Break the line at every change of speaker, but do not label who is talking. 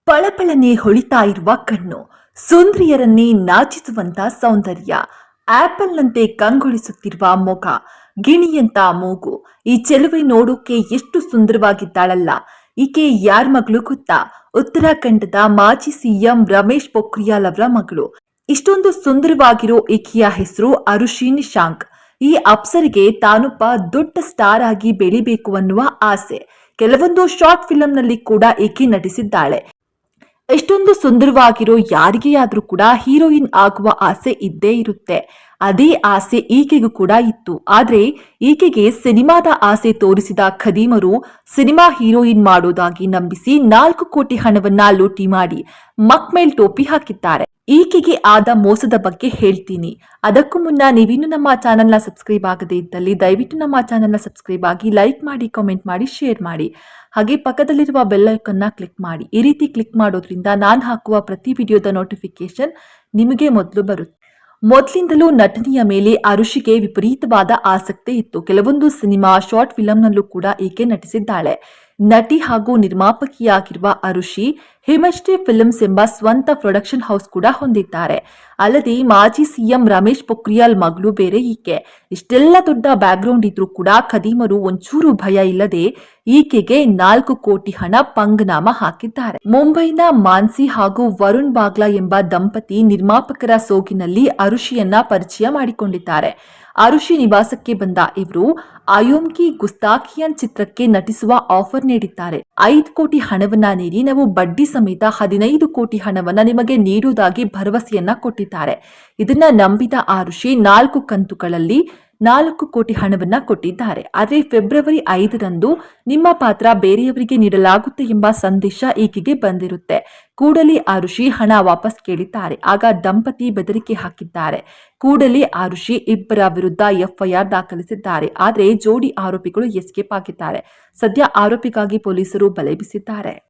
ಪಳಪಳನೆ ಹೊಳಿತಾ ಇರುವ ಕಣ್ಣು, ಸುಂದರಿಯರನ್ನೇ ನಾಚಿಸುವಂತ ಸೌಂದರ್ಯ, ಆಪಲ್ನಂತೆ ಕಂಗೊಳಿಸುತ್ತಿರುವ ಮೊಗ, ಗಿಣಿಯಂತ ಮೂಗು. ಈ ಚೆಲುವೆ ನೋಡೋಕೆ ಎಷ್ಟು ಸುಂದರವಾಗಿದ್ದಾಳಲ್ಲ. ಈಕೆ ಯಾರ ಮಗಳು ಗೊತ್ತಾ? ಉತ್ತರಾಖಂಡದ ಮಾಜಿ ಸಿಎಂ ರಮೇಶ್ ಪೋಖ್ರಿಯಾಲ್ ಅವರ ಮಗಳು. ಇಷ್ಟೊಂದು ಸುಂದರವಾಗಿರೋ ಈಕೆಯ ಹೆಸರು ಅರುಷಿ ನಿಶಾಂಕ್. ಈ ಅಪ್ಸರಿಗೆ ತಾನೊಬ್ಬ ದೊಡ್ಡ ಸ್ಟಾರ್ ಆಗಿ ಬೆಳಿಬೇಕು ಅನ್ನುವ ಆಸೆ. ಕೆಲವೊಂದು ಶಾರ್ಟ್ ಫಿಲ್ಮ್ನಲ್ಲಿ ಕೂಡ ಈಕೆ ನಟಿಸಿದ್ದಾಳೆ. ಎಷ್ಟೊಂದು ಸುಂದರವಾಗಿರೋ ಯಾರಿಗೇ ಆದ್ರೂ ಕೂಡ ಹೀರೋಯಿನ್ ಆಗುವ ಆಸೆ ಇದ್ದೇ ಇರುತ್ತೆ. ಅದೇ ಆಸೆ ಈಕೆಗೂ ಕೂಡ ಇತ್ತು. ಆದ್ರೆ ಈಕೆಗೆ ಸಿನಿಮಾದ ಆಸೆ ತೋರಿಸಿದ ಖದೀಮರು ಸಿನಿಮಾ ಹೀರೋಯಿನ್ ಮಾಡೋದಾಗಿ ನಂಬಿಸಿ 4 ಕೋಟಿ ಹಣವನ್ನ ಲೂಟಿ ಮಾಡಿ ಮಕ್ಮೇಲ್ ಟೋಪಿ ಹಾಕಿದ್ದಾರೆ. ಈಕೆಗೆ ಆದ ಮೋಸದ ಬಗ್ಗೆ ಹೇಳ್ತೀನಿ. ಅದಕ್ಕೂ ಮುನ್ನ ನೀವಿನ್ನು ನಮ್ಮ ಚಾನೆಲ್ನ ಸಬ್ಸ್ಕ್ರೈಬ್ ಆಗದೇ ಇದ್ದಲ್ಲಿ ದಯವಿಟ್ಟು ನಮ್ಮ ಚಾನೆಲ್ನ ಸಬ್ಸ್ಕ್ರೈಬ್ ಆಗಿ, ಲೈಕ್ ಮಾಡಿ, ಕಾಮೆಂಟ್ ಮಾಡಿ, ಶೇರ್ ಮಾಡಿ. ಹಾಗೆ ಪಕ್ಕದಲ್ಲಿರುವ ಬೆಲ್ ಐಕಾನ್ನ ಕ್ಲಿಕ್ ಮಾಡಿ. ಈ ರೀತಿ ಕ್ಲಿಕ್ ಮಾಡೋದ್ರಿಂದ ನಾನು ಹಾಕುವ ಪ್ರತಿ ವಿಡಿಯೋದ ನೋಟಿಫಿಕೇಶನ್ ನಿಮಗೆ ಮೊದಲು ಬರುತ್ತೆ. ಮೊದಲಿಂದಲೂ ನಟನೆಯ ಮೇಲೆ ಅರುಷಿಗೆ ವಿಪರೀತವಾದ ಆಸಕ್ತಿ ಇತ್ತು. ಕೆಲವೊಂದು ಸಿನಿಮಾ, ಶಾರ್ಟ್ ಫಿಲ್ಮ್ನಲ್ಲೂ ಕೂಡ ಈಕೆ ನಟಿಸಿದ್ದಾಳೆ. ನಟಿ ಹಾಗೂ ನಿರ್ಮಾಪಕಿಯಾಗಿರುವ ಅರುಷಿ ಹಿಮಶ್ರೀ ಫಿಲ್ಮ್ಸ್ ಎಂಬ ಸ್ವಂತ ಪ್ರೊಡಕ್ಷನ್ ಹೌಸ್ ಕೂಡ ಹೊಂದಿದ್ದಾರೆ. ಅಲ್ಲದೆ ಮಾಜಿ ಸಿಎಂ ರಮೇಶ್ ಪೋಖ್ರಿಯಾಲ್ ಮಗಳು ಬೇರೆ ಈಕೆ. ಇಷ್ಟೆಲ್ಲ ದೊಡ್ಡ ಬ್ಯಾಕ್ಗ್ರೌಂಡ್ ಇದ್ರೂ ಕೂಡ ಖದೀಮರು ಒಂಚೂರು ಭಯ ಇಲ್ಲದೆ ಈಕೆಗೆ 4 ಕೋಟಿ ಹಣ ಪಂಗನಾಮ ಹಾಕಿದ್ದಾರೆ. ಮುಂಬೈನ ಮಾನ್ಸಿ ಹಾಗೂ ವರುಣ್ ಬಾಗ್ಲಾ ಎಂಬ ದಂಪತಿ ನಿರ್ಮಾಪಕರ ಸೋಗಿನಲ್ಲಿ ಅರುಷಿಯನ್ನ ಪರಿಚಯ ಮಾಡಿಕೊಂಡಿದ್ದಾರೆ. ಅರುಷಿ ನಿವಾಸಕ್ಕೆ ಬಂದ ಇವರು ಅಯೋಮ್ಕಿ ಗುಸ್ತಾಖಿಯನ್ ಚಿತ್ರಕ್ಕೆ ನಟಿಸುವ ಆಫರ್ ನೀಡಿದ್ದಾರೆ. 5 ಕೋಟಿ ಹಣವನ್ನ ನೀಡಿ ನಾವು ಬಡ್ಡಿ ಸಮೇತ 15 ಕೋಟಿ ಹಣವನ್ನ ನಿಮಗೆ ನೀಡುವುದಾಗಿ ಭರವಸೆಯನ್ನ ಕೊಟ್ಟಿದ್ದಾರೆ. ಇದನ್ನ ನಂಬಿದ ಅರುಷಿ 4 ಕಂತುಗಳಲ್ಲಿ 4 ಕೋಟಿ ಹಣವನ್ನ ಕೊಟ್ಟಿದ್ದಾರೆ. ಆದರೆ ಫೆಬ್ರವರಿ 5ರಂದು ನಿಮ್ಮ ಪಾತ್ರ ಬೇರೆಯವರಿಗೆ ನೀಡಲಾಗುತ್ತೆ ಎಂಬ ಸಂದೇಶ ಈಕೆಗೆ ಬಂದಿರುತ್ತೆ. ಕೂಡಲೇ ಅರುಷಿ ಹಣ ವಾಪಸ್ ಕೇಳಿದ್ದಾರೆ. ಆಗ ದಂಪತಿ ಬೆದರಿಕೆ ಹಾಕಿದ್ದಾರೆ. ಕೂಡಲೇ ಅರುಷಿ ಇಬ್ಬರ ವಿರುದ್ಧ ಎಫ್ಐಆರ್ ದಾಖಲಿಸಿದ್ದಾರೆ. ಆದರೆ ಜೋಡಿ ಆರೋಪಿಗಳು ಎಸ್ಕೇಪ್ ಆಗಿದ್ದಾರೆ. ಸದ್ಯ ಆರೋಪಿಗಾಗಿ ಪೊಲೀಸರು ಬಲೆ ಬೀಸಿದ್ದಾರೆ.